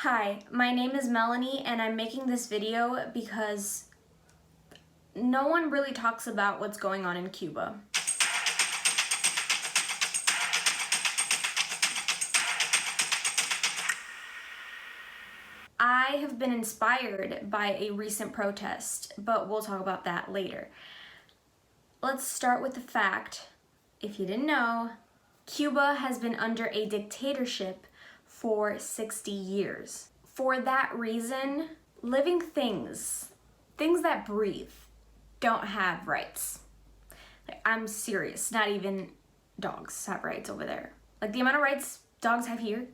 Hi, my name is Melanie and I'm making this video because no one really talks about what's going on in Cuba. I have been inspired by a recent protest, but we'll talk about that later. Let's start with the fact, if you didn't know, Cuba has been under a dictatorship for 60 years. For that reason, living things that breathe, don't have rights. Like, I'm serious, not even dogs have rights over there. Like, the amount of rights dogs have here,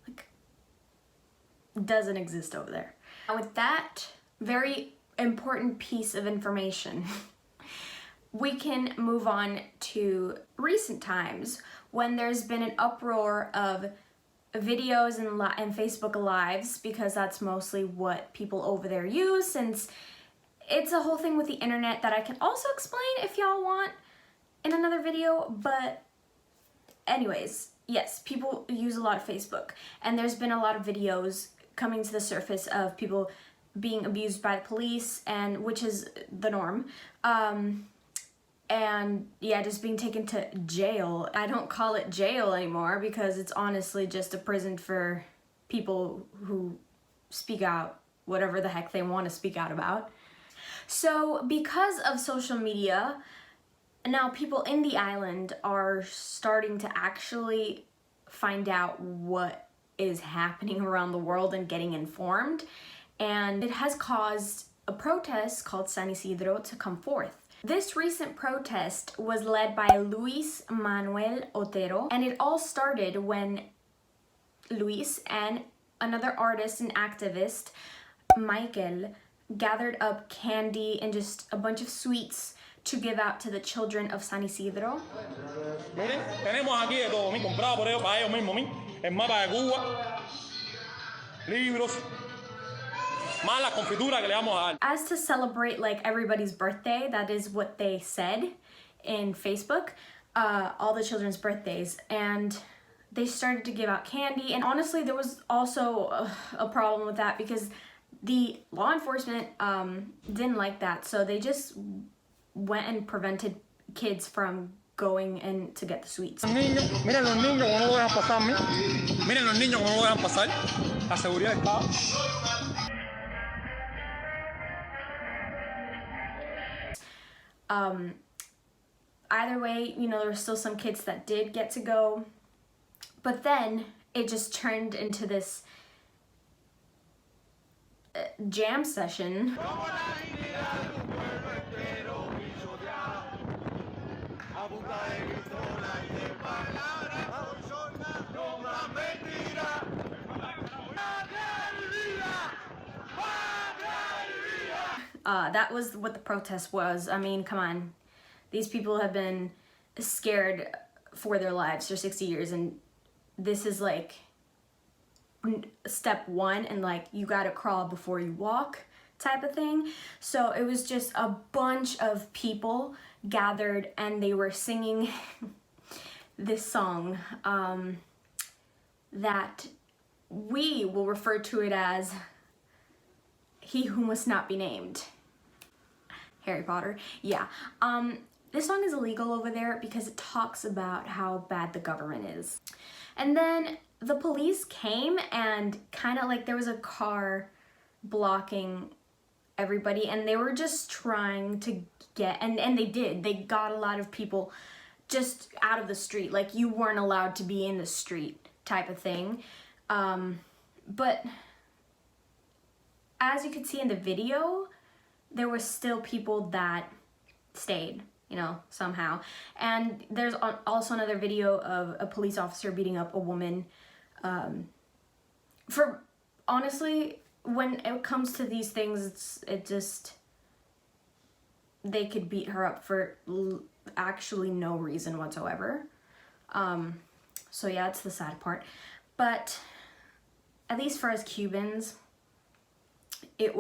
like, doesn't exist over there. And with that very important piece of information, we can move on to recent times when there's been an uproar of videos and Facebook Lives, because that's mostly what people over there use, since it's a whole thing with the internet that I can also explain if y'all want in another video. But anyways, yes, people use a lot of Facebook, and there's been a lot of videos coming to the surface of people being abused by the police, and which is the norm. And yeah, just being taken to jail. I don't call it jail anymore because it's honestly just a prison for people who speak out whatever the heck they want to speak out about. So because of social media, now people in the island are starting to actually find out what is happening around the world and getting informed. And it has caused a protest called San Isidro to come forth. This recent protest was led by Luis Manuel Otero, and it all started when Luis and another artist and activist, Michael, gathered up candy and just a bunch of sweets to give out to the children of San Isidro. Miren, tenemos aquí de todo, comprado por ellos, para ellos mismos, el mapa de Cuba, libros, más la confitura que le vamos a dar. As to celebrate like everybody's birthday, that is what they said in Facebook, all the children's birthdays, and they started to give out candy. And honestly, there was also a problem with that because the law enforcement didn't like that, so they just went and prevented kids from going in to get the sweets. Miren los niños como no lo dejan pasar, miren los niños como no lo dejan pasar, la seguridad está. Either way, you know, there were still some kids that did get to go, but then it just turned into this jam session. That was what the protest was. I mean, come on. These people have been scared for their lives for 60 years, and this is like step one, and like you gotta crawl before you walk type of thing. So it was just a bunch of people gathered, and they were singing this song that we will refer to it as He Who Must Not Be Named. Harry Potter. Yeah. This song is illegal over there because it talks about how bad the government is. And then the police came and kind of like there was a car blocking everybody, and they were just trying to get, and they did. They got a lot of people just out of the street. Like, you weren't allowed to be in the street type of thing. But as you could see in the video, there were still people that stayed, you know, somehow. And there's also another video of a police officer beating up a woman. For honestly, when it comes to these things, they could beat her up for actually no reason whatsoever. So yeah, it's the sad part. But at least for us Cubans, it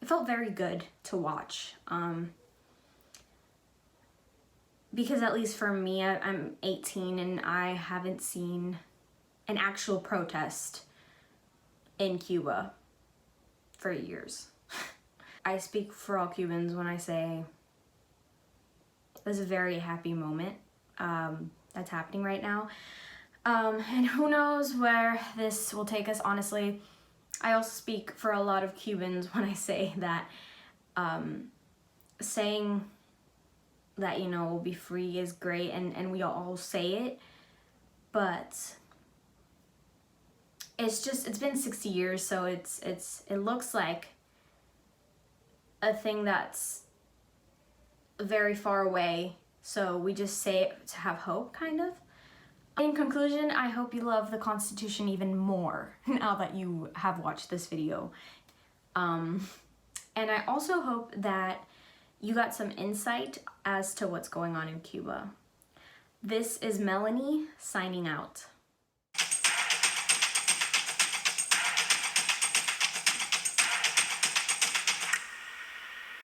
felt very good to watch. because at least for me, I'm 18 and I haven't seen an actual protest in Cuba for years. I speak for all Cubans when I say it's a very happy moment that's happening right now. And who knows where this will take us, honestly. I also speak for a lot of Cubans when I say that saying that, you know, we'll be free is great, and we all say it, but it's been 60 years, so it looks like a thing that's very far away, so we just say it to have hope, kind of. In conclusion, I hope you love the Constitution even more now that you have watched this video. And I also hope that you got some insight as to what's going on in Cuba. This is Melanie signing out.